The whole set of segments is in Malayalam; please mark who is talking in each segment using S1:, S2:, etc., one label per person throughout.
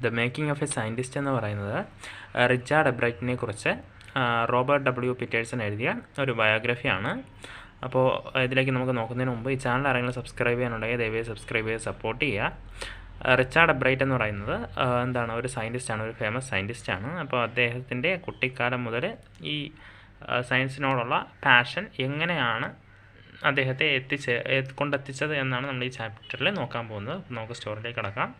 S1: The making of a scientist എന്ന് പറയുന്നത് റിച്ചാർഡ് എബ്രൈറ്റിനെ കുറിച്ച് റോബർട്ട് ഡബ്ല്യു പീറ്റേഴ്സൺ എഴുതിയ ഒരു ബയോഗ്രഫിയാണ്. അപ്പോൾ ഇതിലേക്ക് നമുക്ക് നോക്കുന്നതിന് മുമ്പ് ഈ ചാനൽ ആരെങ്കിലും സബ്സ്ക്രൈബ് ചെയ്യാനുണ്ടെങ്കിൽ ദയവായി സബ്സ്ക്രൈബ് ചെയ്ത് സപ്പോർട്ട് ചെയ്യുക. റിച്ചാർഡ് എബ്രൈറ്റ് എന്ന് പറയുന്നത് ഒരു സയൻറ്റിസ്റ്റാണ്, ഒരു ഫേമസ് സയൻറ്റിസ്റ്റാണ്. അപ്പോൾ അദ്ദേഹത്തിൻ്റെ കുട്ടിക്കാലം മുതൽ ഈ സയൻസിനോടുള്ള പാഷൻ എങ്ങനെയാണ് അദ്ദേഹത്തെ കൊണ്ടെത്തിച്ചത് എന്നാണ് നമ്മൾ ഈ ചാപ്റ്ററിൽ നോക്കാൻ പോകുന്നത്. നമുക്ക് സ്റ്റോറിയിലേക്ക് കടക്കാം.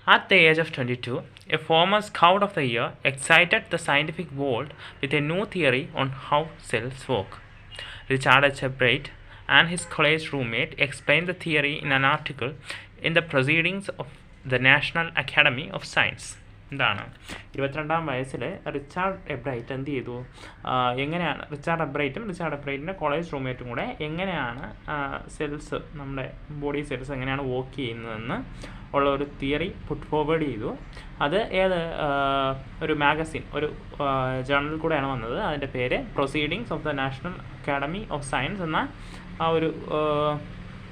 S1: At the age of 22, a former Scout of the Year excited the scientific world with a new theory on how cells work. Richard H. Ebright and his college roommate explained the theory in an article in the Proceedings of the National Academy of Science. എന്താണ് 22-ാം വയസ്സിൽ റിച്ചാർഡ് എബ്രൈറ്റ് എന്ത് ചെയ്തു? എങ്ങനെയാണ് റിച്ചാർഡ് എബ്രൈറ്റിൻ്റെ കോളേജ് റൂംമേറ്റും കൂടെ എങ്ങനെയാണ് സെൽസ്, നമ്മുടെ ബോഡി സെൽസ് എങ്ങനെയാണ് വർക്ക് ചെയ്യുന്നതെന്ന് ഉള്ള ഒരു തിയറി പുട്ട് ഫോർവേഡ് ചെയ്തു. അത് ഒരു മാഗസിൻ, ഒരു ജേർണലിൽ കൂടെയാണ് വന്നത്. അതിൻ്റെ പേര് proceedings of the national academy of science എന്ന ആ ഒരു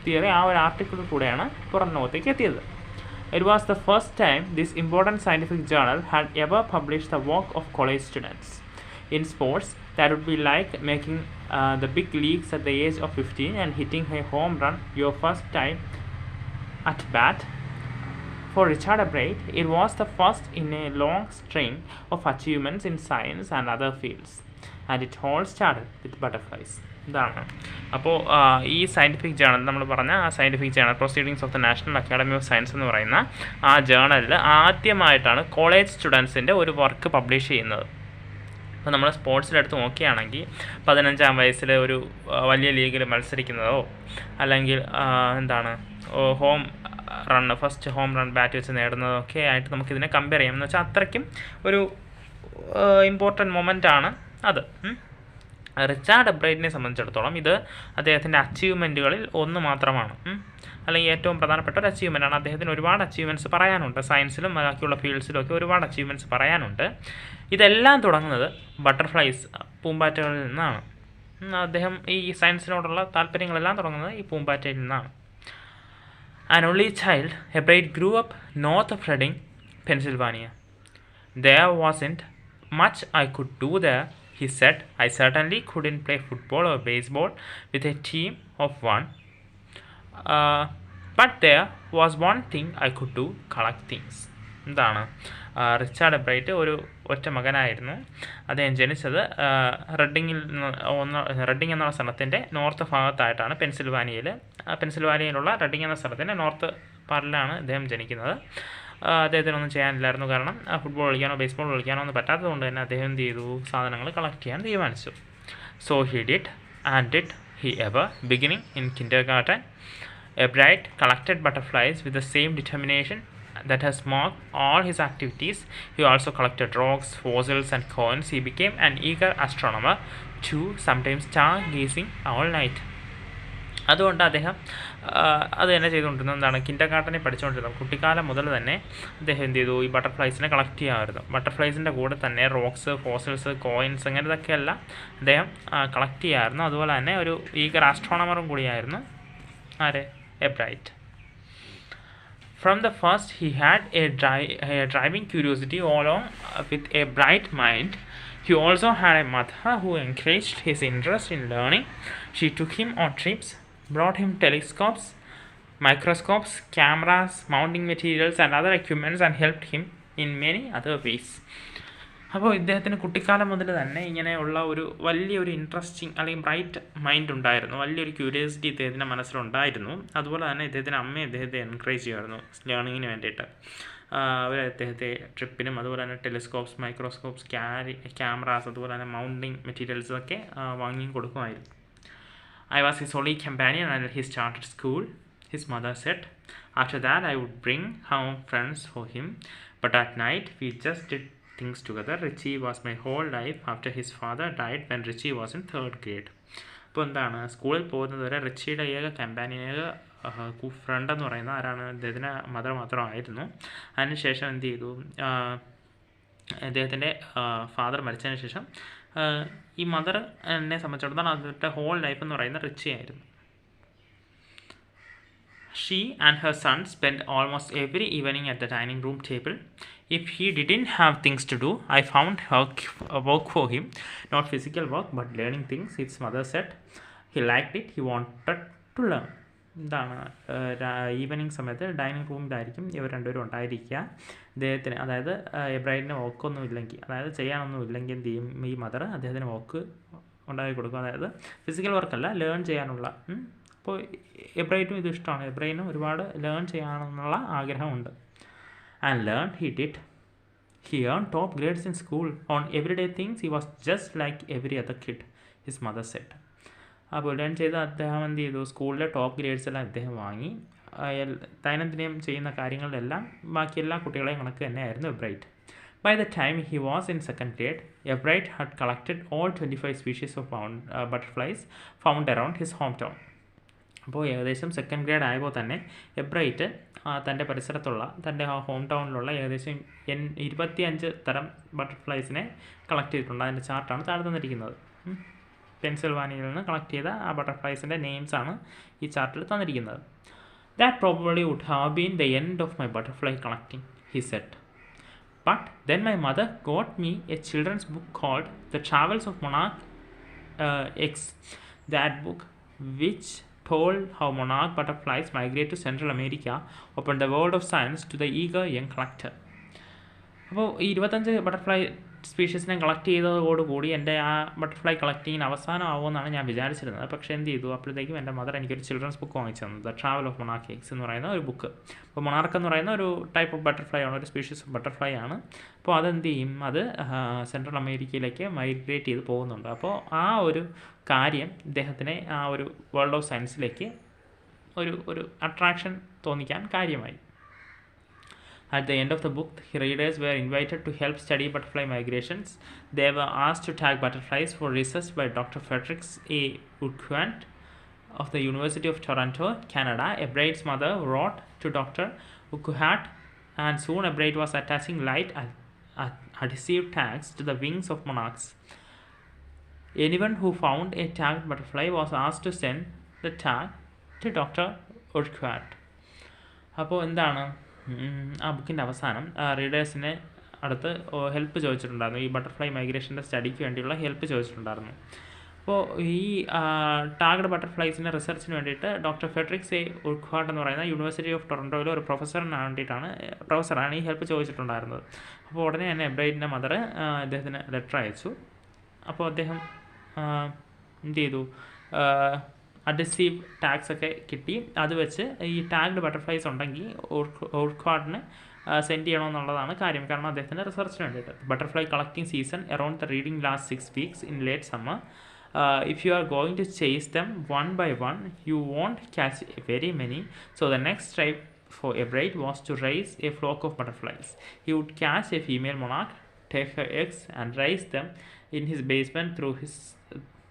S1: തിയറി, ആ ഒരു ആർട്ടിക്കിളിൽ കൂടെയാണ് പുറം ലോകത്തേക്ക് എത്തിയത്. It was the first time this important scientific journal had ever published the work of college students. In sports, that would be like making the big leagues at the age of 15 and hitting a home run your first time at bat. For Richard Ebright, it was the first in a long string of achievements in science and other fields, and it all started with butterflies. ഇതാണ്. അപ്പോൾ ഈ സയൻറ്റിഫിക് ജേണൽ, നമ്മൾ പറഞ്ഞ ആ scientific journal proceedings of the national academy of science എന്ന് പറയുന്ന ആ ജേണലിൽ ആദ്യമായിട്ടാണ് കോളേജ് സ്റ്റുഡൻസിൻ്റെ ഒരു വർക്ക് പബ്ലിഷ് ചെയ്യുന്നത്. അപ്പോൾ നമ്മൾ സ്പോർട്സിലെടുത്ത് നോക്കുകയാണെങ്കിൽ 15-ാം വയസ്സിൽ ഒരു വലിയ ലീഗിൽ മത്സരിക്കുന്നതോ അല്ലെങ്കിൽ ഫസ്റ്റ് ഹോം റൺ ബാറ്റ് വെച്ച് നേടുന്നതൊക്കെ ആയിട്ട് നമുക്കിതിനെ കമ്പയർ ചെയ്യാം. എന്ന് വെച്ചാൽ അത്രയ്ക്കും ഒരു ഇമ്പോർട്ടൻറ്റ് മൊമെൻ്റാണ് അത്. റിച്ചാർഡ് എബ്രൈറ്റിനെ സംബന്ധിച്ചിടത്തോളം ഇത് അദ്ദേഹത്തിൻ്റെ അച്ചീവ്മെൻറ്റുകളിൽ ഒന്ന് മാത്രമാണ്, അല്ലെങ്കിൽ ഏറ്റവും പ്രധാനപ്പെട്ട ഒരു അച്ചീവ്മെൻറ്റാണ്. അദ്ദേഹത്തിന് ഒരുപാട് അച്ചീവ്മെൻറ്റ്സ് പറയാനുണ്ട്, സയൻസിലും ബാക്കിയുള്ള ഫീൽഡ്സിലും ഒക്കെ ഒരുപാട് അച്ചീവ്മെൻറ്റ്സ് പറയാനുണ്ട്. ഇതെല്ലാം തുടങ്ങുന്നത് ബട്ടർഫ്ലൈസ്, പൂമ്പാറ്റകളിൽ നിന്നാണ്. അദ്ദേഹം ഈ സയൻസിനോടുള്ള താല്പര്യങ്ങളെല്ലാം തുടങ്ങുന്നത് ഈ പൂമ്പാറ്റയിൽ നിന്നാണ്. An only child, Ebright grew up north of Reading, Pennsylvania. There wasn't much I could do there, he said. I certainly couldn't play football or baseball with a team of one. But there was one thing I could do, collect things. Richard Ebright ഒരു ഒറ്റ മകനായിരുന്നു. അദ്ദേഹം ജനിച്ചത് റെഡിങ് എന്നുള്ള സ്ഥലത്തിൻ്റെ നോർത്ത് ഭാഗത്തായിട്ടാണ്, പെൻസിൽവാനിയയിലുള്ള റെഡിങ് എന്ന സ്ഥലത്തിൻ്റെ നോർത്ത് പാർട്ടിലാണ് അദ്ദേഹം ജനിക്കുന്നത്. അദ്ദേഹത്തിനൊന്നും ചെയ്യാനില്ലായിരുന്നു, കാരണം ഫുട്ബോൾ കളിക്കാനോ ബേസ്ബോൾ കളിക്കാനോ ഒന്നും പറ്റാത്തത് കൊണ്ട് തന്നെ അദ്ദേഹം എന്ത് ചെയ്തു? സാധനങ്ങൾ കളക്ട് ചെയ്യാൻ തീരുമാനിച്ചു. So he did, and did he ever. Beginning in kindergarten, Ebright collected butterflies with the same determination that has marked all his activities. He also collected rocks, fossils and coins. He became an eager astronomer too, sometimes stargazing all night. അതുകൊണ്ട് അദ്ദേഹം അത് തന്നെ ചെയ്തുകൊണ്ടിരുന്നത് കിൻഡർഗാർട്ടനിൽ പഠിച്ചുകൊണ്ടിരുന്നത് കുട്ടിക്കാലം മുതൽ തന്നെ അദ്ദേഹം എന്ത് ചെയ്തു? ഈ ബട്ടർഫ്ലൈസിനെ കളക്ട് ചെയ്യാമായിരുന്നു. ബട്ടർഫ്ലൈസിൻ്റെ കൂടെ തന്നെ റോക്സ്, ഫോസിൽസ്, കോയിൻസ് അങ്ങനത്തെയൊക്കെയെല്ലാം അദ്ദേഹം കളക്ട് ചെയ്യാമായിരുന്നു. അതുപോലെ തന്നെ ഒരു ഈഗർ ആസ്ട്രോണമറും കൂടിയായിരുന്നു ആര്? Ebright. From the first, he had a driving curiosity along with a bright mind. He also had a mother who encouraged his interest in learning. She took him on trips, brought him telescopes, microscopes, cameras, mounting materials and other equipments, and helped him in many other ways. അപ്പോൾ ഇദ്ദേഹത്തിന് കുട്ടിക്കാലം മുതൽ തന്നെ ഇങ്ങനെയുള്ള ഒരു വലിയൊരു ഇൻട്രസ്റ്റിംഗ് അല്ലെങ്കിൽ ബ്രൈറ്റ് മൈൻഡ് ഉണ്ടായിരുന്നു, വലിയൊരു ക്യൂരിയോസിറ്റി ഇദ്ദേഹത്തിൻ്റെ മനസ്സിലുണ്ടായിരുന്നു. അതുപോലെ തന്നെ ഇദ്ദേഹത്തിൻ്റെ അമ്മയെ ഇദ്ദേഹത്തെ എൻകറേജ് ചെയ്യുമായിരുന്നു ലേണിങ്ങിന് വേണ്ടിയിട്ട്. അവർ അദ്ദേഹത്തെ ട്രിപ്പിനും അതുപോലെ തന്നെ ടെലിസ്കോപ്സ്, മൈക്രോസ്കോപ്സ്, ക്യാമറാസ്, അതുപോലെ തന്നെ മൗണ്ടിങ് മെറ്റീരിയൽസൊക്കെ വാങ്ങി കൊടുക്കുമായിരുന്നു. I was his only companion until he started school, his mother said. After that I would bring home friends for him, but at night we just did things together. Richie was my whole life after his father died when Richie was in 3rd grade. അപ്പോൾ സ്കൂളിൽ പോകുന്നത് വരെ റിച്ചിയുടെ ഫ്രണ്ട് എന്ന് പറയുന്നത് ആരാണ്? അദ്ദേഹത്തിൻ്റെ മദർ മാത്രമായിരുന്നു. അതിനുശേഷം എന്ത് ചെയ്തു? അദ്ദേഹത്തിൻ്റെ ഫാദർ മരിച്ചതിന് ശേഷം ഈ മദർ എന്നെ സംബന്ധിച്ചിടത്തോളം അതിൻ്റെ ഹോൾ ലൈഫ് എന്ന് പറയുന്നത് റിച്ചി ആയിരുന്നു. She and her son spent almost every evening at the dining room table. If he didn't have things to do, I found work for him. Not physical work, but learning things, his mother said. He liked it, he wanted to learn. എന്താണ് ഈവനിങ് സമയത്ത് ഡൈനിങ് റൂമിലായിരിക്കും ഇവർ രണ്ടുപേരും ഉണ്ടായിരിക്കുക. അദ്ദേഹത്തിന്, അതായത് എബ്രൈഡിന് വർക്കൊന്നും ഇല്ലെങ്കിൽ, അതായത് ചെയ്യാനൊന്നും ഇല്ലെങ്കിൽ എന്ത് ചെയ്യും ഈ മദർ അദ്ദേഹത്തിന് വർക്ക് ഉണ്ടാക്കി കൊടുക്കും. അതായത് ഫിസിക്കൽ വർക്കല്ല, ലേൺ ചെയ്യാനുള്ള. അപ്പോൾ എബ്രൈഡിനും ഇത് ഇഷ്ടമാണ്, എബ്രൈഡിനും ഒരുപാട് ലേൺ ചെയ്യാനുള്ള ആഗ്രഹമുണ്ട്. And learn he did. He earned top grades in school. On everyday things, he was just like every other kid, his mother said. അപ്പോൾ ലേൺ ചെയ്ത് അദ്ദേഹം എന്ത് ചെയ്തു, സ്കൂളിലെ ടോപ്പ് ഗ്രേഡ്സ് എല്ലാം അദ്ദേഹം വാങ്ങി. ദൈനംദിനം ചെയ്യുന്ന കാര്യങ്ങളിലെല്ലാം ബാക്കി എല്ലാ കുട്ടികളെയും കണക്ക് തന്നെയായിരുന്നു എബ്രൈറ്റ്. By the time he was in second grade, Ebright had collected all 25 species of butterflies found around his hometown. അപ്പോൾ ഏകദേശം സെക്കൻഡ് ഗ്രേഡ് ആയപ്പോൾ തന്നെ എബ്രൈറ്റ് തൻ്റെ പരിസരത്തുള്ള, തൻ്റെ ഹോം ടൗണിലുള്ള ഏകദേശം 25 തരം ബട്ടർഫ്ലൈസിനെ കളക്ട് ചെയ്തിട്ടുണ്ട്. അതിൻ്റെ ചാർട്ടാണ് താഴെ തന്നിരിക്കുന്നത്. പെൻസിൽവാനിയയിൽ നിന്ന് കളക്ട് ചെയ്ത ആ ബട്ടർഫ്ലൈസിൻ്റെ നെയിംസാണ് ഈ ചാർട്ടിൽ തന്നിരിക്കുന്നത്. That probably would have been the end of my butterfly collecting, he said. But then my mother got me a children's book called The Travels of Monarch X. That book, which told how monarch butterflies migrate to Central America, opened the world of science to the eager young collector. അപ്പോൾ 25 ബട്ടർഫ്ലൈ സ്പീഷീസിനെ കളക്ട് ചെയ്തതോടുകൂടി എൻ്റെ ആ ബട്ടർഫ്ലൈ കളക്ടിങ്ങിന് അവസാനമാവുമെന്നാണ് ഞാൻ വിചാരിച്ചിരുന്നത്. പക്ഷേ എന്ത് ചെയ്തു, അപ്പോഴത്തേക്കും എൻ്റെ മദർ എനിക്കൊരു ചിൽഡ്രൻസ് ബുക്ക് വാങ്ങിച്ചു തന്നു, the travel of monarch X എന്ന് പറയുന്ന ഒരു ബുക്ക്. അപ്പോൾ മൊണാർക്ക് എന്ന് പറയുന്ന ഒരു ടൈപ്പ് ഓഫ് ബട്ടർഫ്ലൈ ആണ്, ഒരു സ്പീഷീസ് ഓഫ് ബട്ടർഫ്ലൈ ആണ്. അപ്പോൾ അതെന്ത് ചെയ്യും, അത് സെൻട്രൽ അമേരിക്കയിലേക്ക് മൈഗ്രേറ്റ് ചെയ്ത് പോകുന്നുണ്ട്. അപ്പോൾ ആ ഒരു കാര്യം ഇദ്ദേഹത്തിനെ ആ ഒരു വേൾഡ് ഓഫ് സയൻസിലേക്ക് ഒരു അട്രാക്ഷൻ തോന്നിക്കാൻ കാര്യമായി. At the end of the book, the readers were invited to help study butterfly migrations. They were asked to tag butterflies for research by Dr. Frederik A. Urquhart of the University of Toronto, Canada. Ebright's mother wrote to Dr. Urquhart, and soon Ebright was attaching light adhesive tags to the wings of monarchs. Anyone who found a tagged butterfly was asked to send the tag to Dr. Urquhart. അപ്പോൾ എന്താണ് ആ ബുക്കിൻ്റെ അവസാനം റീഡേഴ്സിനെ അടുത്ത് ഹെൽപ്പ് ചോദിച്ചിട്ടുണ്ടായിരുന്നു, ഈ ബട്ടർഫ്ലൈ മൈഗ്രേഷൻ്റെ സ്റ്റഡിക്ക് വേണ്ടിയുള്ള ഹെൽപ്പ് ചോദിച്ചിട്ടുണ്ടായിരുന്നു. അപ്പോൾ ഈ ടാഗ്ഡ് ബട്ടർഫ്ലൈസിൻ്റെ റിസർച്ചിന് വേണ്ടിയിട്ട് ഡോക്ടർ ഫ്രെഡറിക് എ ഉർക്വാർട്ട് എന്ന് പറയുന്ന യൂണിവേഴ്സിറ്റി ഓഫ് ടൊറൻറ്റോയിലെ ഒരു പ്രൊഫസറാണ് ഈ ഹെൽപ്പ് ചോദിച്ചിട്ടുണ്ടായിരുന്നത്. അപ്പോൾ ഉടനെ തന്നെ എബ്രൈറ്റിൻ്റെ മദർ അദ്ദേഹത്തിന് ലെറ്റർ അയച്ചു. അപ്പോൾ അദ്ദേഹം എന്ത് ചെയ്തു, അഡ്ഹസീവ് ടാഗ്സ് ഒക്കെ കിട്ടി. അത് വെച്ച് ഈ ടാഗ്ഡ് ബട്ടർഫ്ലൈസ് ഉണ്ടെങ്കിൽ ഉർക്വാർട്ടിന് സെൻഡ് ചെയ്യണമെന്നുള്ളതാണ് കാര്യം, കാരണം അദ്ദേഹത്തിൻ്റെ റിസർച്ചിന് വേണ്ടിയിട്ട്. Butterfly collecting season around the reading last 6 weeks in late summer. If you are going to chase them one by one, you won't catch very many. So the next step for Ebright was to raise a flock of butterflies. He would catch a female monarch, take her eggs and raise them in his basement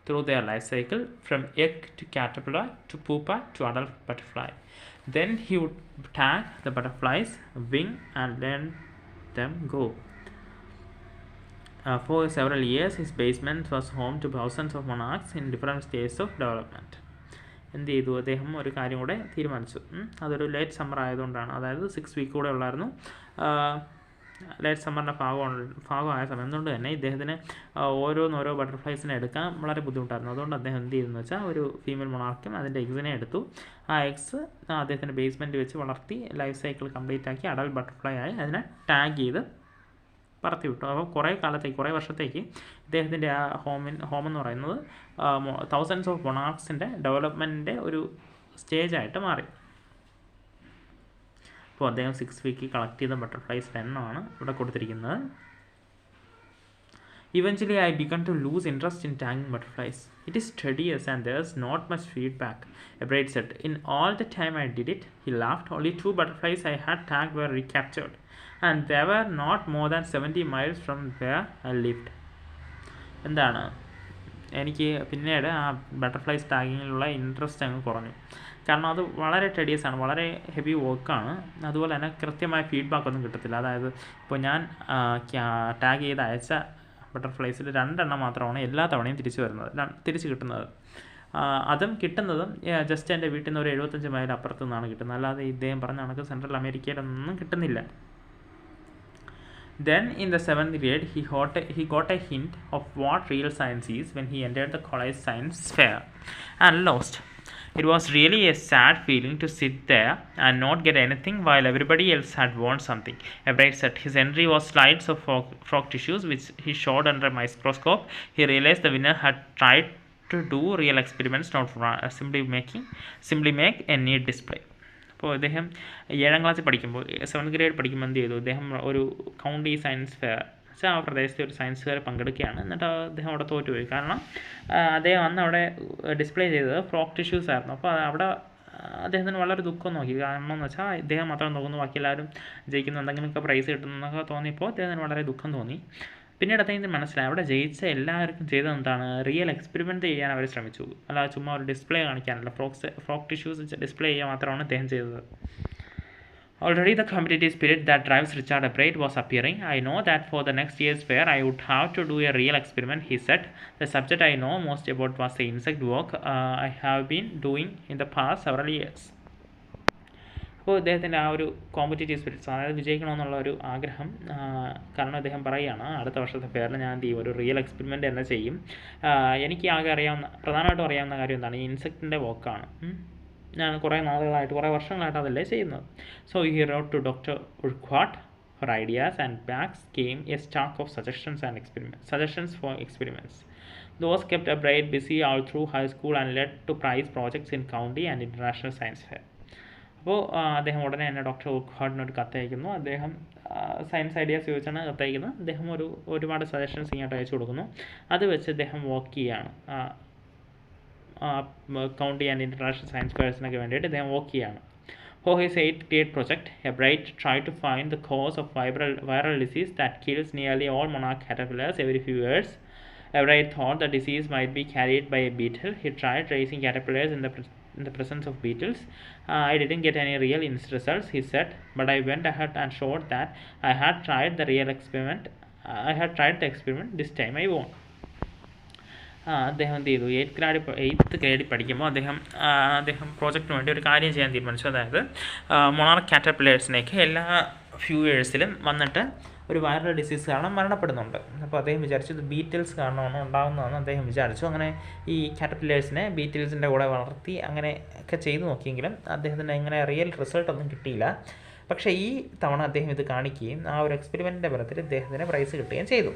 S1: through their life cycle, from egg to caterpillar to pupa to adult butterfly. Then he would tag the butterflies, wing and let them go. For several years, his basement was home to thousands of monarchs in different stages of development. എന്ത് ചെയ്തു, അദ്ദേഹം ഒരു കാര്യം കൂടെ തീരുമാനിച്ചു. അതൊരു ലേറ്റ് സമ്മർ ആയതുകൊണ്ടാണ്, അതായത് 6 week കൂടെ ഉള്ളായിരുന്നു. ലേറ്റ് സമ്മറിൻ്റെ ഭാഗമായ സമയം കൊണ്ട് തന്നെ ഇദ്ദേഹത്തിന് ഓരോ ബട്ടർഫ്ലൈസിനെ എടുക്കാൻ വളരെ ബുദ്ധിമുട്ടായിരുന്നു. അതുകൊണ്ട് അദ്ദേഹം എന്ത് ചെയ്തെന്ന് വെച്ചാൽ ഒരു ഫീമെയിൽ മൊണാർക്കും അതിൻ്റെ എഗ്സിനെ എടുത്തു. ആ എഗ്സ് അദ്ദേഹത്തിൻ്റെ ബേസ്മെൻറ്റ് വെച്ച് വളർത്തി ലൈഫ് സൈക്കിൾ കംപ്ലീറ്റ് ആക്കി അഡൽട്ട് ബട്ടർഫ്ലൈ ആയി അതിനെ ടാഗ് ചെയ്ത് പറത്തി വിട്ടു. അപ്പോൾ കുറേ വർഷത്തേക്ക് ഇദ്ദേഹത്തിൻ്റെ ആ ഹോമെന്ന് പറയുന്നത് തൗസൻഡ്സ് ഓഫ് മൊണാർക്സിൻ്റെ ഡെവലപ്മെൻറ്റിൻ്റെ ഒരു സ്റ്റേജായിട്ട് മാറി. അപ്പോൾ അദ്ദേഹം 6 week കളക്ട് ചെയ്ത ബട്ടർഫ്ലൈസ് 10 ആണ് ഇവിടെ കൊടുത്തിരിക്കുന്നത്. Eventually, I began to lose interest in tagging butterflies. It is tedious and there's not much feedback, Ebright said. In all the time I did it, he laughed, only 2 butterflies I had tagged were recaptured, and they were not more than 70 miles from where I lived. എന്താണ്, എനിക്ക് പിന്നീട് ആ ബട്ടർഫ്ലൈസ് ടാഗിങ്ങിലുള്ള ഇൻട്രസ്റ്റ് അങ്ങ് കുറഞ്ഞു. കാരണം അത് വളരെ ടെഡിയസ് ആണ്, വളരെ ഹെവി വർക്കാണ്. അതുപോലെ തന്നെ കൃത്യമായ ഫീഡ്ബാക്ക് ഒന്നും കിട്ടത്തില്ല. അതായത് ഇപ്പോൾ ഞാൻ ടാഗ് ചെയ്ത് അയച്ച ബട്ടർഫ്ലൈസിൽ 2 എണ്ണം മാത്രമാണ് എല്ലാ തവണയും തിരിച്ച് കിട്ടുന്നത്. അതും കിട്ടുന്നതും ജസ്റ്റ് എൻ്റെ വീട്ടിൽ നിന്ന് ഒരു 75 മൈൽ അപ്പുറത്തു നിന്നാണ് കിട്ടുന്നത്, അല്ലാതെ ഇദ്ദേഹം പറഞ്ഞ കണക്ക് സെൻട്രൽ അമേരിക്കയിലൊന്നും കിട്ടുന്നില്ല. Then in the 7th grade, he got a hint of what real science is when he entered the college science fair and lost. It was really a sad feeling to sit there and not get anything while everybody else had won something. Ebright said his entry was slides of frog tissues which he showed under a microscope. He realized the winner had tried to do real experiments, not simply make a neat display. അപ്പോൾ അദ്ദേഹം 7ാം ക്ലാസ്സിൽ പഠിക്കുമ്പോൾ 7th ഗ്രേഡ് പഠിക്കുമ്പോൾ എന്ത് ചെയ്തു, അദ്ദേഹം ഒരു കൗണ്ടി സയൻസ് ഫെയർ വെച്ചാൽ ആ പ്രദേശത്തെ ഒരു സയൻസ് ഫെയർ പങ്കെടുക്കുകയാണ്. എന്നിട്ട് അദ്ദേഹം അവിടെ തോറ്റുപോയി. കാരണം അദ്ദേഹം അന്ന് അവിടെ ഡിസ്പ്ലേ ചെയ്തത് ഫ്രോഗ് ടിഷ്യൂസ് ആയിരുന്നു. അപ്പോൾ അവിടെ അദ്ദേഹത്തിന് വളരെ ദുഃഖം നോക്കി. കാരണം എന്ന് വെച്ചാൽ ഇദ്ദേഹം മാത്രം നോക്കുന്നു, ബാക്കി എല്ലാവരും ജയിക്കുന്നു, എന്തെങ്കിലുമൊക്കെ പ്രൈസ് കിട്ടുന്നതൊക്കെ തോന്നിയപ്പോൾ അദ്ദേഹത്തിന് വളരെ ദുഃഖം തോന്നി. പിന്നീട് അദ്ദേഹത്തിന് മനസ്സിലായി അവിടെ ജയിച്ച എല്ലാവർക്കും ചെയ്തത് എന്താണ്, റിയൽ എക്സ്പെരിമെൻറ്റ് ചെയ്യാൻ അവർ ശ്രമിച്ചു, അല്ലാതെ ചുമ്മാ ഒരു ഡിസ്പ്ലേ കാണിക്കാനല്ല. ഫ്രോഗ് ടിഷ്യൂസ് ഡിസ്പ്ലേ ചെയ്യാൻ മാത്രമാണ് അദ്ദേഹം ചെയ്തത്. Already the competitive spirit that drives Richard Ebright was appearing. I know that for the next year's fair I would have to do a real experiment, he said. The subject I know most about was the insect work I have been doing in the past several years. അപ്പോൾ ഇദ്ദേഹത്തിൻ്റെ ആ ഒരു കോമ്പറ്റേറ്റീവ് സ്പിരിറ്റ്സ്, അതായത് വിജയിക്കണമെന്നുള്ള ഒരു ആഗ്രഹം, കാരണം അദ്ദേഹം പറയുകയാണ് അടുത്ത വർഷത്തെ ഫെയറിൽ ഞാൻ എന്ത് ചെയ്യും, ഒരു റിയൽ എക്സ്പെരിമെൻ്റ് തന്നെ ചെയ്യും. എനിക്ക് ആകെ പ്രധാനമായിട്ടും അറിയാവുന്ന കാര്യം എന്താണ്, ഈ ഇൻസെക്റ്റിൻ്റെ വർക്കാണ്. ഞാൻ കുറേ നാളുകളായിട്ട്, കുറേ വർഷങ്ങളായിട്ട് അതല്ലേ ചെയ്യുന്നത്. So he wrote to doctor Urquhart for ideas, and back came a stack of suggestions for experiments. Those kept Ebright busy all through high school and led to prize projects in county and international science fair. അപ്പോൾ അദ്ദേഹം ഉടനെ തന്നെ ഡോക്ടർ ഉൾഖ്വാട്ടിനൊരു കത്തയക്കുന്നു. അദ്ദേഹം സയൻസ് ഐഡിയാസ് ചോദിച്ചാണ് കത്തയക്കുന്നത്. അദ്ദേഹം ഒരുപാട് സജഷൻസ് ഇങ്ങോട്ട് അയച്ചു കൊടുക്കുന്നു. അത് വെച്ച് അദ്ദേഹം വർക്ക് ചെയ്യുകയാണ്. കൗണ്ടി ആൻഡ് ഇൻ്റർനാഷണൽ സയൻസ് ഫെയർസിനൊക്കെ വേണ്ടിയിട്ട് അദ്ദേഹം വർക്ക് ചെയ്യുകയാണ്. For his 8th grade project, Ebright tried to find the cause of viral disease that kills nearly all monarch caterpillars every few years. Ebright thought the disease might be carried by a beetle. He tried raising caterpillars in the presence of beetles. I didn't get any real results, he said, but I went ahead and showed that I had tried the experiment. This time I won. അദ്ദേഹം എന്ത് ചെയ്തു, 8th ഗ്രേഡിൽ പഠിക്കുമ്പോൾ അദ്ദേഹം പ്രോജക്റ്റിന് വേണ്ടി ഒരു കാര്യം ചെയ്യാൻ തീരുമാനിച്ചു. അതായത് മൊണാർക്ക് കാറ്റർപില്ലേഴ്സിനെയൊക്കെ എല്ലാ ഫ്യൂ ഇയേഴ്സിലും വന്നിട്ട് ഒരു വൈറൽ ഡിസീസ് കാരണം മരണപ്പെടുന്നുണ്ട്. അപ്പോൾ അദ്ദേഹം വിചാരിച്ചു ഇത് ബീറ്റിൽസ് കാരണമാണ് ഉണ്ടാകുന്നതെന്ന് അദ്ദേഹം വിചാരിച്ചു. അങ്ങനെ ഈ കാറ്റർപില്ലേഴ്സിനെ ബീറ്റിൽസിൻ്റെ കൂടെ വളർത്തി അങ്ങനെ ഒക്കെ ചെയ്തു നോക്കിയെങ്കിലും അദ്ദേഹത്തിന് എങ്ങനെ റിയൽ റിസൾട്ടൊന്നും കിട്ടിയില്ല. പക്ഷേ ഈ തവണ അദ്ദേഹം ഇത് കാണിക്കുകയും ആ ഒരു എക്സ്പെരിമെൻറ്റിൻ്റെ ഫലത്തിൽ അദ്ദേഹത്തിന് പ്രൈസ് കിട്ടുകയും ചെയ്തു.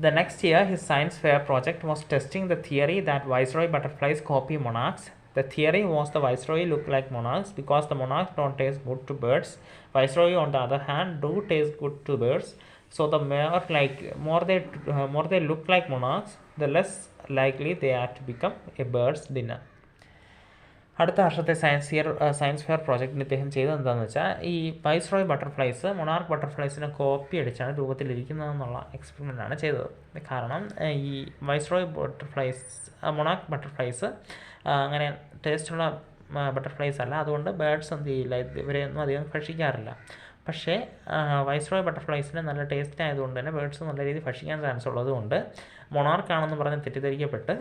S1: The next year, his science fair project was testing the theory that viceroy butterflies copy monarchs. The theory was the viceroy look like monarchs because the monarchs don't taste good to birds. Viceroy, on the other hand, do taste good to birds. So the more they look like monarchs, the less likely they are to become a bird's dinner. അടുത്ത വർഷത്തെ സയൻസ് ഫെയർ പ്രോജക്റ്റിന് ഇദ്ദേഹം ചെയ്തത് എന്താണെന്ന് വെച്ചാൽ ഈ വൈസ്രോയ് ബട്ടർഫ്ലൈസ് മൊണാർക്ക് ബട്ടർഫ്ലൈസിനെ കോപ്പി അടിച്ചാണ് രൂപത്തിലിരിക്കുന്നതെന്നുള്ള എക്സ്പെരിമെൻ്റാണ് ചെയ്തത്. കാരണം ഈ വൈസ്രോയ് മൊണാർക്ക് ബട്ടർഫ്ലൈസ് അങ്ങനെ ടേസ്റ്റുള്ള ബട്ടർഫ്ലൈസ് അല്ല, അതുകൊണ്ട് ബേർഡ്സ് എന്ത് ചെയ്യില്ല, ഇവരെയൊന്നും അധികം ഭക്ഷിക്കാറില്ല. പക്ഷേ വൈസ്രോയ് ബട്ടർഫ്ലൈസിന് നല്ല ടേസ്റ്റ് ആയതുകൊണ്ട് തന്നെ ബേർഡ്സ് നല്ല രീതിയിൽ ഭക്ഷിക്കാൻ ചാൻസ് ഉള്ളതുകൊണ്ട് മൊണാർക്കാണെന്ന് പറഞ്ഞ് തെറ്റിദ്ധരിക്കപ്പെട്ട്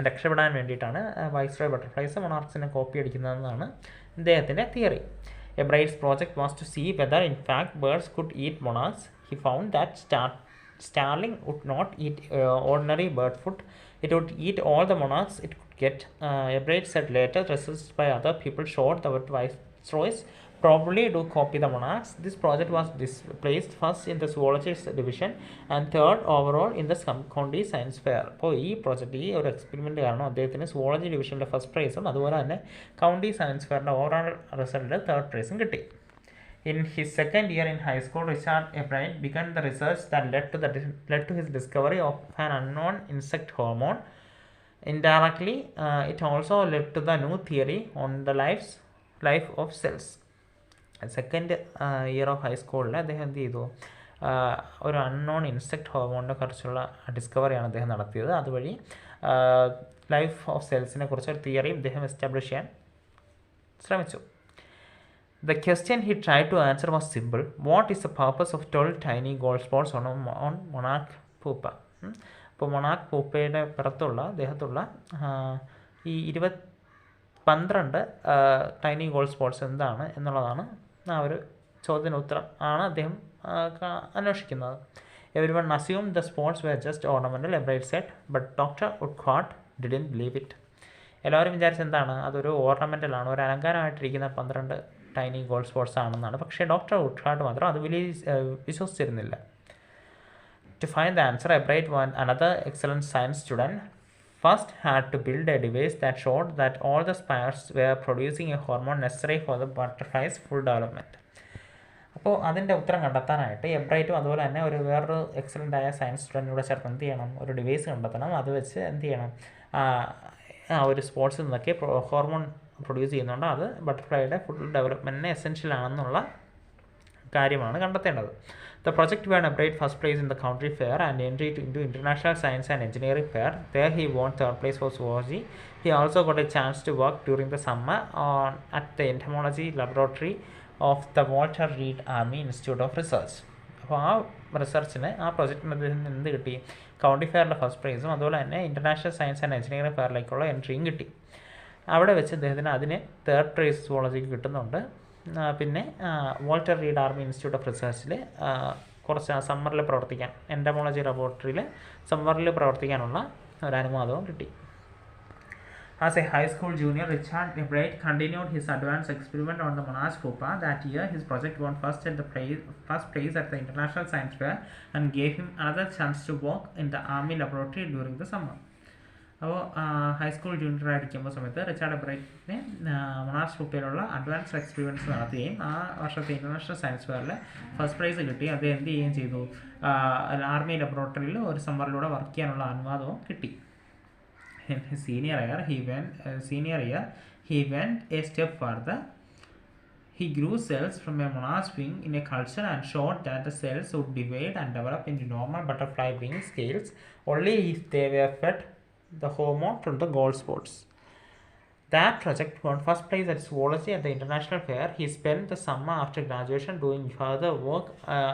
S1: രക്ഷപ്പെടാൻ വേണ്ടിയിട്ടാണ് വൈസ്രോയ് ബട്ടർഫ്ലൈസ് മൊണാർക്സിനെ കോപ്പി അടിക്കുന്നതെന്നാണ് ഇദ്ദേഹത്തിൻ്റെ theory. Ebright's project was to see whether in fact birds could eat monarchs. He found that starling would not eat ordinary bird food. It would eat all the monarchs it could get. Ebright said later results by other people showed that viceroys probably do copy the monarchs. This project was placed first in the zoology division and third overall in the county science fair. അപ്പോൾ ഈ പ്രോജക്റ്റ്, ഈ ഒരു എക്സ്പെരിമെൻ്റ് കാരണം അദ്ദേഹത്തിന് സുവോളജി ഡിവിഷനിലെ ഫസ്റ്റ് പ്രൈസും അതുപോലെ തന്നെ കൗണ്ടി സയൻസ് ഫെയറിൻ്റെ ഓവറോൾ റിസൾട്ടിൽ തേർഡ് പ്രൈസും കിട്ടി. In his second year in high school, Richard Ebright began the research that led to his discovery of an unknown insect hormone. Indirectly, it also led to the new theory on the life of cells. Second year of ഹൈസ്കൂളിൽ അദ്ദേഹം എന്ത് ചെയ്തു, ഒരു അൺനോൺ ഇൻസെക്റ്റ് ഹോർമോണിനെ കുറിച്ചുള്ള ഡിസ്കവറിയാണ് അദ്ദേഹം നടത്തിയത്. അതുവഴി ലൈഫ് ഓഫ് സെൽസിനെ കുറിച്ചൊരു തിയറി ഇദ്ദേഹം എസ്റ്റാബ്ലിഷ് ചെയ്യാൻ ശ്രമിച്ചു. The question he tried to answer was simple. What is the purpose of 12 tiny gold spots on monarch pupa? അപ്പോൾ മൊണാർക്ക് പൂപ്പയുടെ പുറത്തുള്ള ദേഹത്തുള്ള ഈ 12 ടൈനി ഗോൾഡ് സ്പോട്ട്സ് എന്താണ് എന്നുള്ളതാണ് ആ ഒരു ചോദ്യത്തിന് ഉത്തരം ആണ് അദ്ദേഹം അന്വേഷിക്കുന്നത്. Everyone assumed the spots were just ornamental, Ebright said, but Dr. Woodcourt didn't believe it. എല്ലാവരും വിചാരിച്ചത് എന്താണ്, അതൊരു ഓർണമെൻ്റലാണ്, ഒരു അലങ്കാരമായിട്ടിരിക്കുന്ന 12 ടൈനി ഗോൾഡ് സ്പോട്ട്സ് ആണെന്നാണ്. പക്ഷേ ഡോക്ടർ വുഡ്കാർട്ട് മാത്രം അത് വിശ്വസിച്ചിരുന്നില്ല. To find the answer, Ebright, another excellent science student, first had to build a device that showed that all the spires were producing a hormone necessary for the butterfly's full development. അപ്പോൾ അതിൻ്റെ ഉത്തരം കണ്ടെത്താനായിട്ട് എബ്രൈറ്റും അതുപോലെ തന്നെ വേറൊരു എക്സലൻ്റ് ആയ സയൻസ് സ്റ്റുഡൻറ്റിലൂടെ ചേർത്ത് എന്ത് ചെയ്യണം, ഒരു ഡിവൈസ് കണ്ടെത്തണം. അത് വെച്ച് എന്ത് ചെയ്യണം, ഒരു സ്പോർട്സിൽ നിന്നൊക്കെ ഹോർമോൺ പ്രൊഡ്യൂസ് ചെയ്യുന്നുണ്ട്, അത് ബട്ടർഫ്ലൈയുടെ ഫുൾ ഡെവലപ്മെൻറ്റിന് എസെൻഷ്യൽ ആണെന്നുള്ള കാര്യമാണ് കണ്ടെത്തേണ്ടത്. The project won Ebright first place in the country fair and entry into International Science and Engineering Fair. There he won third place for zoology. He also got a chance to work during the summer at the entomology laboratory of the Walter Reed Army Institute of Research. അപ്പോൾ ആ റിസർച്ചിന് ആ പ്രൊജക്റ്റിന് അദ്ദേഹത്തിന് എന്ത് കിട്ടി, കൗണ്ടി ഫെയറിലെ ഫസ്റ്റ് പ്രൈസും അതുപോലെ തന്നെ ഇൻ്റർനാഷണൽ സയൻസ് ആൻഡ് എഞ്ചിനീയറിംഗ് ഫെയറിലേക്കുള്ള എൻട്രിയും കിട്ടി. അവിടെ വെച്ച് അദ്ദേഹത്തിന് അതിന് തേർഡ് പ്രൈസ് സുവോളജിക്ക് കിട്ടുന്നുണ്ട്. പിന്നെ Walter Reed Army Institute of റിസർച്ചിൽ കുറച്ച് സമ്മറിൽ പ്രവർത്തിക്കാൻ, എൻറ്റമോളജി ലബോറട്ടറിയിൽ സമ്മറിൽ പ്രവർത്തിക്കാനുള്ള ഒരു അനുവാദവും കിട്ടി. As a high school junior, Richard Ebright continued his advanced experiment on the monarch pupa. That year, his project won first place at the International Science Fair and gave him another chance to work in the Army laboratory during the summer. അപ്പോൾ ഹൈസ്കൂൾ ജൂനിയർ ആയിരിക്കുമ്പോൾ സമയത്ത് റിച്ചാർഡ് എബ്രൈറ്റിനെ മൊണാർക്ക് പൂപ്പയിലുള്ള അഡ്വാൻസ്ഡ് എക്സ്പീരിയൻസ് നടത്തുകയും ആ വർഷത്തെ ഇൻ്റർനാഷണൽ സയൻസ് ഫെയറിൽ ഫസ്റ്റ് പ്രൈസ് കിട്ടി. അത് എന്ത് ചെയ്യുകയും ചെയ്തു, ആർമി ലബോറട്ടറിയിൽ ഒരു സമ്മറിലൂടെ വർക്ക് ചെയ്യാനുള്ള അനുവാദവും കിട്ടി. In his senior year, he went a step further. He grew cells from a monarch wing in a culture and showed that the cells would divide and develop into normal butterfly wing scales only if they were fed the hormone from the gold spots. That project won first place at zoology at the international fair. He spent the summer after graduation doing further work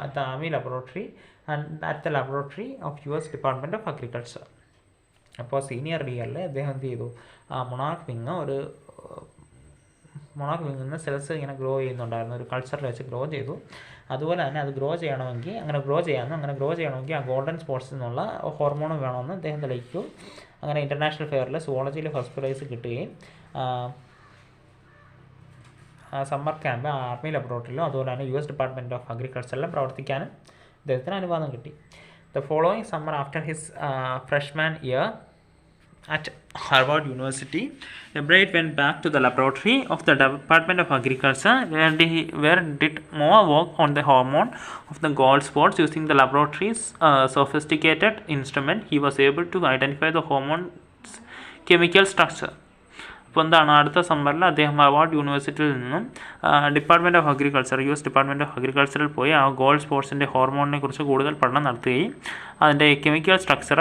S1: at the Army laboratory and at the laboratory of US Department of Agriculture. അപ്പോൾ സീനിയർ ഇയറിൽ അദ്ദേഹം എന്ത് ചെയ്തു, മൊണാർക്ക് വിങ്ങിൽ നിന്ന് സെൽസ് ഇങ്ങനെ ഗ്രോ ചെയ്യുന്നുണ്ടായിരുന്നു, ഒരു കൾച്ചറിൽ വെച്ച് ഗ്രോ ചെയ്തു. അതുപോലെ തന്നെ അത് ഗ്രോ ചെയ്യണമെങ്കിൽ ആ ഗോൾഡൻ സ്പോട്സിൽ നിന്നുള്ള ഹോർമോൺ വേണമെന്ന് അദ്ദേഹം തെളിയിച്ചു. അങ്ങനെ ഇൻ്റർനാഷണൽ ഫെയറിൽ സുവോളജിയിൽ ഫസ്റ്റ് പ്രൈസ് കിട്ടുകയും സമ്മർ ക്യാമ്പ് ആർമി ലബോറട്ടറിയിലും അതുപോലെ തന്നെ US ഡിപ്പാർട്ട്മെൻറ്റ് ഓഫ് അഗ്രികൾച്ചറിലും പ്രവർത്തിക്കാനും അദ്ദേഹത്തിന് അനുവാദം കിട്ടി. The following summer, after his freshman year at Harvard University, Ebright went back to the laboratory of the Department of Agriculture where he did more work on the hormone of the gold spots. Using the laboratory's sophisticated instrument, he was able to identify the hormone's chemical structure. അപ്പോൾ എന്താണ്, അടുത്ത സമ്മറിൽ അദ്ദേഹം ഹാർവാർഡ് യൂണിവേഴ്സിറ്റിയിൽ നിന്നും department of agriculture US department of അഗ്രികൾച്ചറിൽ പോയി ആ ഗോൾഡ് സ്പോട്സിൻ്റെ ഹോർമോണിനെ കുറിച്ച് കൂടുതൽ പഠനം നടത്തുകയും അതിൻ്റെ കെമിക്കൽ സ്ട്രക്ചർ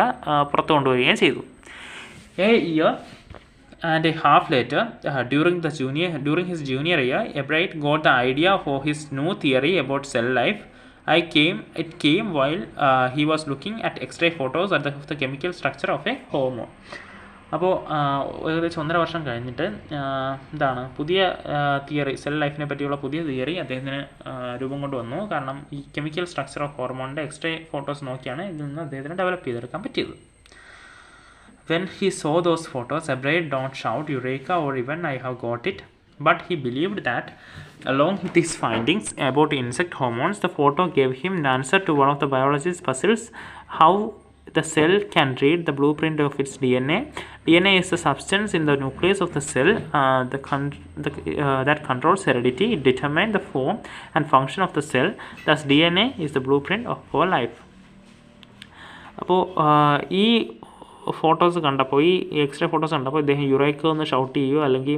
S1: പുറത്തു കൊണ്ടുവരികയും ചെയ്തു. A year and a half later, during his junior year, Ebright got the idea for his new theory about cell life. It came while he was looking at X-ray photos of the chemical structure of a hormone. അപ്പോൾ ഏകദേശം 1.5 വർഷം കഴിഞ്ഞിട്ട് എന്താണ് പുതിയ തിയറി, സെൽ ലൈഫിനെ പറ്റിയുള്ള പുതിയ തിയറി അദ്ദേഹത്തിന് രൂപം കൊണ്ടുവന്നു. കാരണം ഈ കെമിക്കൽ സ്ട്രക്ചർ ഓഫ് ഹോർമോണിൻ്റെ എക്സ്റേ ഫോട്ടോസ് നോക്കിയാണ് ഇതിൽ നിന്ന് അദ്ദേഹത്തിന് ഡെവലപ്പ് ചെയ്തെടുക്കാൻ പറ്റിയത്. When he saw those photos, Ebright don't shout Eureka or even I have got it, but he believed that along with his findings about insect hormones, the photo gave him an answer to one of the biologist's puzzles: how the cell can read the blueprint of its DNA. DNA is the substance in the nucleus of the cell that controls heredity. It determines the form and function of the cell. Thus, DNA is the blueprint of our life. അപ്പോൾ ഈ ഫോട്ടോസ് കണ്ടപ്പോൾ, ഈ എക്സ്റേ ഫോട്ടോസ് കണ്ടപ്പോൾ അദ്ദേഹം യുറേക്ക ഒന്ന് ഷൗട്ട് ചെയ്യുകയോ അല്ലെങ്കിൽ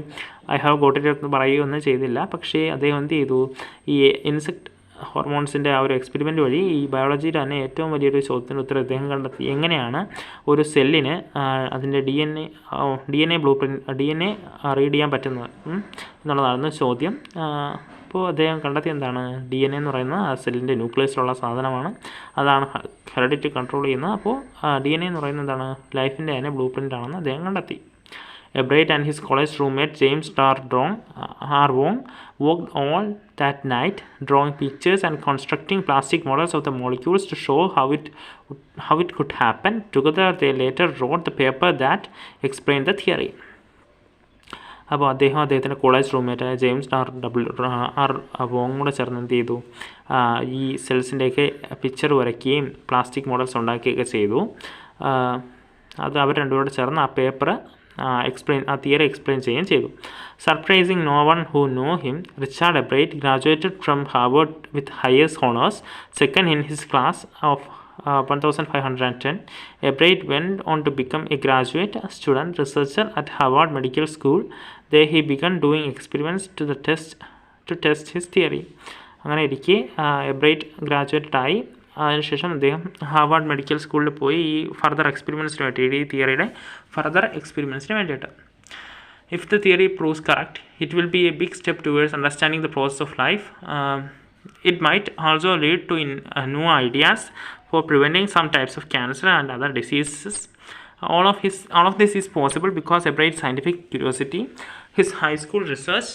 S1: ഐ ഹാവ് ഗോട്ട് ഇറ്റ് എന്ന് പറയുകയോ ഒന്നും ചെയ്തില്ല. പക്ഷേ അദ്ദേഹം എന്ത് ചെയ്തു, ഈ ഇൻസെക്ട് ഹോർമോൺസിൻ്റെ ആ ഒരു എക്സ്പെരിമെൻറ്റ് വഴി ഈ ബയോളജിയിൽ തന്നെ ഏറ്റവും വലിയൊരു ചോദ്യത്തിന് ഉത്തരം അദ്ദേഹം കണ്ടെത്തി. എങ്ങനെയാണ് ഒരു സെല്ലിന് അതിൻ്റെ ഡി എൻ എ റീഡ് ചെയ്യാൻ പറ്റുന്നത് എന്നുള്ളതാണ് ചോദ്യം. അപ്പോൾ അദ്ദേഹം കണ്ടെത്തി എന്താണ് DNA എന്ന് പറയുന്ന ആ സെല്ലിൻ്റെ ന്യൂക്ലിയസിലുള്ള സാധനമാണ്, അതാണ് ഹെറിഡിറ്റി കൺട്രോൾ ചെയ്യുന്നത്. അപ്പോൾ DNA എന്ന് പറയുന്നത് എന്താണ് ലൈഫിൻ്റെ തന്നെ ബ്ലൂ പ്രിൻ്റ് ആണെന്ന് അദ്ദേഹം കണ്ടെത്തി. Ebright and his college roommate James Darwong worked all that night drawing pictures and constructing plastic models of the molecules to show how it could happen. Together they later wrote the paper that explained the theory. അപ്പോൾ അദ്ദേഹത്തിൻ്റെ കോളേജ് റൂംമേറ്റായ ജെയിംസ് വോങ് കൂടെ ചേർന്ന് എന്ത് ചെയ്തു, ഈ സെൽസിൻ്റെയൊക്കെ പിക്ചർ വരയ്ക്കുകയും പ്ലാസ്റ്റിക് മോഡൽസ് ഉണ്ടാക്കുകയൊക്കെ ചെയ്തു. അത് അവർ രണ്ടുപേരോട് ചേർന്ന് ആ പേപ്പർ തിയറി എക്സ്പ്ലെയിൻ ചെയ്യുകയും ചെയ്തു. Surprising no one who know him, Richard Ebright graduated from Harvard with highest honours, second in his class of 1510. Ebright went on to become a graduate student researcher at Harvard Medical School. There he began doing experiments to test his theory. അങ്ങനെ ഇരിക്കെ എബ്രൈറ്റ് ഗ്രാജുവേറ്റഡായി. അതിനുശേഷം അദ്ദേഹം ഹാർവാർഡ് മെഡിക്കൽ സ്കൂളിൽ പോയി ഈ ഫർദർ എക്സ്പെരിമെൻറ്റ്സിന് വേണ്ടിയിട്ട്, ഈ തിയറിയുടെ ഫർദർ എക്സ്പെരിമെൻറ്റ്സിന് വേണ്ടിയിട്ട്. If the theory proves correct, it will be a big step towards understanding the process of life. It might also lead to new ideas for preventing some types of cancer and other diseases. All of this is possible because Ebright's scientific curiosity, his high school research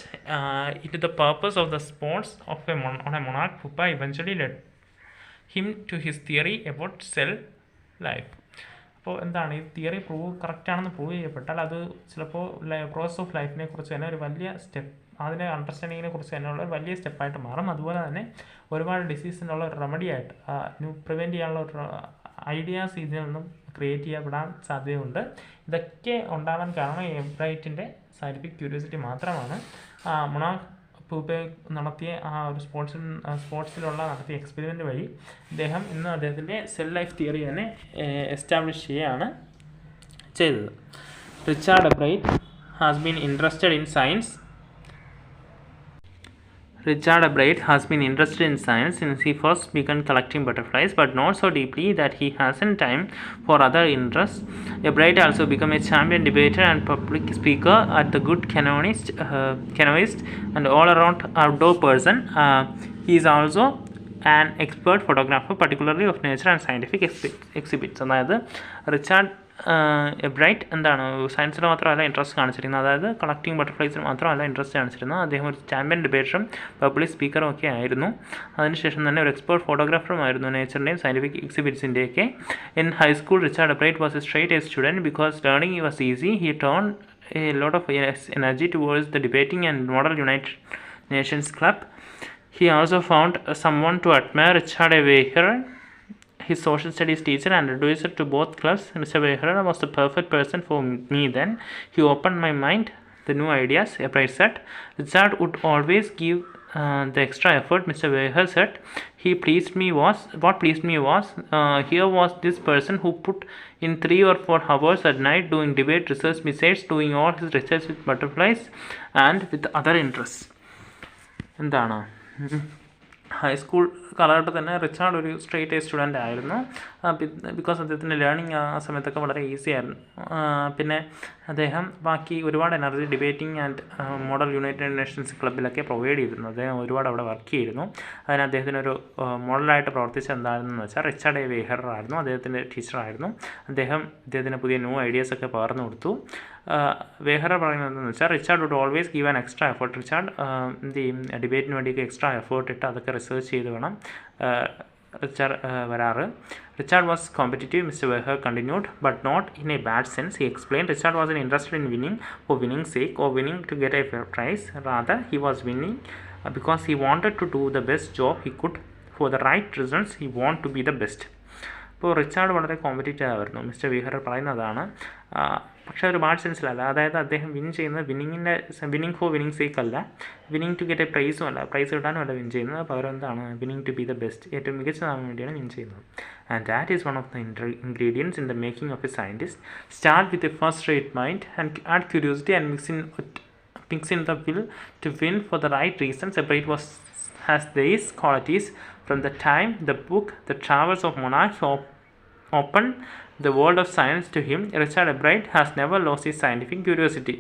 S1: into the purpose of the sports on a monarch pupa eventually led him to his theory about cell life. അപ്പോൾ എന്താണ് ഈ തിയറി കറക്റ്റാണെന്ന് പ്രൂവ് ചെയ്യപ്പെട്ടാൽ അത് ചിലപ്പോൾ പ്രോസസ് ഓഫ് ലൈഫിനെ കുറിച്ച് തന്നെ ഒരു വലിയ സ്റ്റെപ്പ്, അതിനെ അണ്ടർസ്റ്റാൻഡിങ്ങിനെ കുറിച്ച് തന്നെയുള്ള ഒരു വലിയ സ്റ്റെപ്പായിട്ട് മാറും. അതുപോലെ തന്നെ ഒരുപാട് ഡിസീസിനുള്ള ഒരു റെമഡി ആയിട്ട് പ്രിവെൻറ്റ് ചെയ്യാനുള്ള ഒരു ഐഡിയാസ് ഇതിൽ നിന്നും ക്രിയേറ്റ് ചെയ്യപ്പെടാൻ സാധ്യതയുണ്ട്. ഇതൊക്കെ ഉണ്ടാകാൻ കാരണം എബ്രൈറ്റിൻ്റെ സയൻറ്റിഫിക് ക്യൂരിയോസിറ്റി മാത്രമാണ്. മൊണാർക്ക് പൂപ്പെ നടത്തിയ ആ ഒരു സ്പോർട്സിലുള്ള നടത്തിയ എക്സ്പെരിമെൻ്റ് വഴി ഇന്ന് അദ്ദേഹത്തിൻ്റെ സെൽ ലൈഫ് തിയറി തന്നെ എസ്റ്റാബ്ലിഷ് ചെയ്യുകയാണ് ചെയ്തത്. Richard Ebright has been interested in science. Richard Ebright has been interested in science since he first began collecting butterflies, but not so deeply that he hasn't time for other interests. Ebright also became a champion debater and public speaker, at the good canoeist and all-around outdoor person. He is also an expert photographer, particularly of nature and scientific exhibits. അതായത് റിച്ചാർഡ് എബ്രൈറ്റ് എന്താണ് സയൻസിന് മാത്രമല്ല ഇൻട്രസ്റ്റ് കാണിച്ചിരുന്നത്, അതായത് കളക്ടിങ് ബട്ടർഫ്ലൈസിന് മാത്രമല്ല ഇൻട്രസ്റ്റ് കാണിച്ചിരുന്നത്. അദ്ദേഹം ഒരു ചാമ്പ്യൻ ഡിബേറ്ററും പബ്ലിക് സ്പീക്കറും ഒക്കെ ആയിരുന്നു. അതിനുശേഷം തന്നെ ഒരു എക്സ്പേർട്ട് ഫോട്ടോഗ്രാഫറുമായിരുന്നു നേച്ചറിൻ്റെയും സയൻറ്റിഫിക് എക്സിബിറ്റ്സിൻ്റെയൊക്കെ. In high school Richard Ebright was a straight A student because learning was easy. He turn a lot of energy towards the debating and model United Nations club. He also found someone to admire, Richard Weher, his social studies teacher and advisor to both clubs. Mr. Weher was the perfect person for me then. He opened my mind the new ideas, Ebright said. Richard would always give the extra effort, Mr. Weher said. What pleased me was, here was this person who put in 3 or 4 hours at night doing debate research besides doing all his research with butterflies and with other interests. എന്താണ് ഹൈസ്കൂൾ കാലഘട്ടത്തിൽ തന്നെ റിച്ചാർഡ് ഒരു സ്ട്രേറ്റ് എ സ്റ്റുഡൻ്റ് ആയിരുന്നു. ബിക്കോസ് അദ്ദേഹത്തിൻ്റെ ലേണിംഗ് ആ സമയത്തൊക്കെ വളരെ ഈസി ആയിരുന്നു. പിന്നെ അദ്ദേഹം ബാക്കി ഒരുപാട് energy debating and model United Nations ക്ലബ്ബിലൊക്കെ പ്രൊവൈഡ് ചെയ്തിരുന്നു. അദ്ദേഹം ഒരുപാട് അവിടെ വർക്ക് ചെയ്തിരുന്നു. അതിന് അദ്ദേഹത്തിനൊരു മോഡലായിട്ട് പ്രവർത്തിച്ചത് എന്താണെന്ന് വെച്ചാൽ റിച്ചാർഡ് എ വെഹർ ആയിരുന്നു, അദ്ദേഹത്തിൻ്റെ ടീച്ചറായിരുന്നു. അദ്ദേഹത്തിന് പുതിയ ന്യൂ ഐഡിയാസൊക്കെ പകർന്നു കൊടുത്തു. വെഹർ പറയുന്നത് എന്താണെന്ന് വെച്ചാൽ Richard would always give an extra effort. Richard എന്ത് ചെയ്യും, ഡിബേറ്റിന് വേണ്ടിയൊക്കെ എക്സ്ട്രാ എഫേർട്ട് ഇട്ട് അതൊക്കെ റിസർച്ച് ചെയ്ത് വേണം വരാറ്. Richard was competitive, Mr. Weher continued, but not in a bad sense. He explained Richard wasn't interested in winning for winning's sake or winning to get a fair prize. Rather, he was winning because he wanted to do the best job he could. For the right reasons, he wanted to be the best. ഇപ്പോൾ റിച്ചാർഡ് വളരെ കോമ്പറ്റീറ്റീവ് ആയിരുന്നു, മിസ്റ്റർ വീഹർ പറയുന്നതാണ്. പക്ഷേ ഒരു ബാഡ് സെൻസിലല്ല. അതായത് അദ്ദേഹം വിൻ ചെയ്യുന്നത് വിന്നിങ് ഫോർ വിന്നിങ് സേക്ക് അല്ല, വിന്നിങ് ടു ഗെറ്റ് എ പ്രൈസും അല്ല, പ്രൈസ് കിട്ടാനും അല്ല വിൻ ചെയ്യുന്നത്. പകരം എന്താണ്, winning to be the best, ഏറ്റവും മികച്ചതാകാൻ വേണ്ടിയാണ് വിൻ ചെയ്യുന്നത്. And that is one of the ingredients in the making of a scientist. Start with a first rate mind and add curiosity and mix in the will to win for the right reasons. Ebright was has these qualities from the time the book The Travels of Monarchs opened the world of science to him. Richard Bright has never lost his scientific curiosity.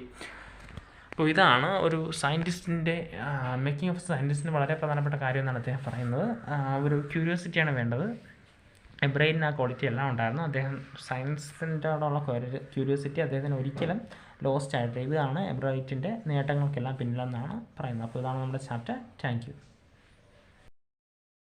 S1: അപ്പോൾ ഇതാണ് ഒരു സയൻറ്റിസ്റ്റിൻ്റെ മേക്കിംഗ് ഓഫ് സയൻറ്റിസ്റ്റിന് വളരെ പ്രധാനപ്പെട്ട കാര്യം എന്നാണ് അദ്ദേഹം പറയുന്നത്. ഒരു ക്യൂരിയോസിറ്റിയാണ് വേണ്ടത്. എബ്രൈറ്റിന് ആ ക്വാളിറ്റി എല്ലാം ഉണ്ടായിരുന്നു. അദ്ദേഹം സയൻസിൻ്റെയോടുള്ള ക്യൂരിയോസിറ്റി അദ്ദേഹത്തിന് ഒരിക്കലും ലോസ്റ്റ് ആയിട്ടില്ല. ഇതാണ് എബ്രൈറ്റിൻ്റെ നേട്ടങ്ങൾക്കെല്ലാം പിന്നിലെന്നാണ് പറയുന്നത്. അപ്പോൾ ഇതാണ് നമ്മുടെ ചാപ്റ്റർ. Thank you.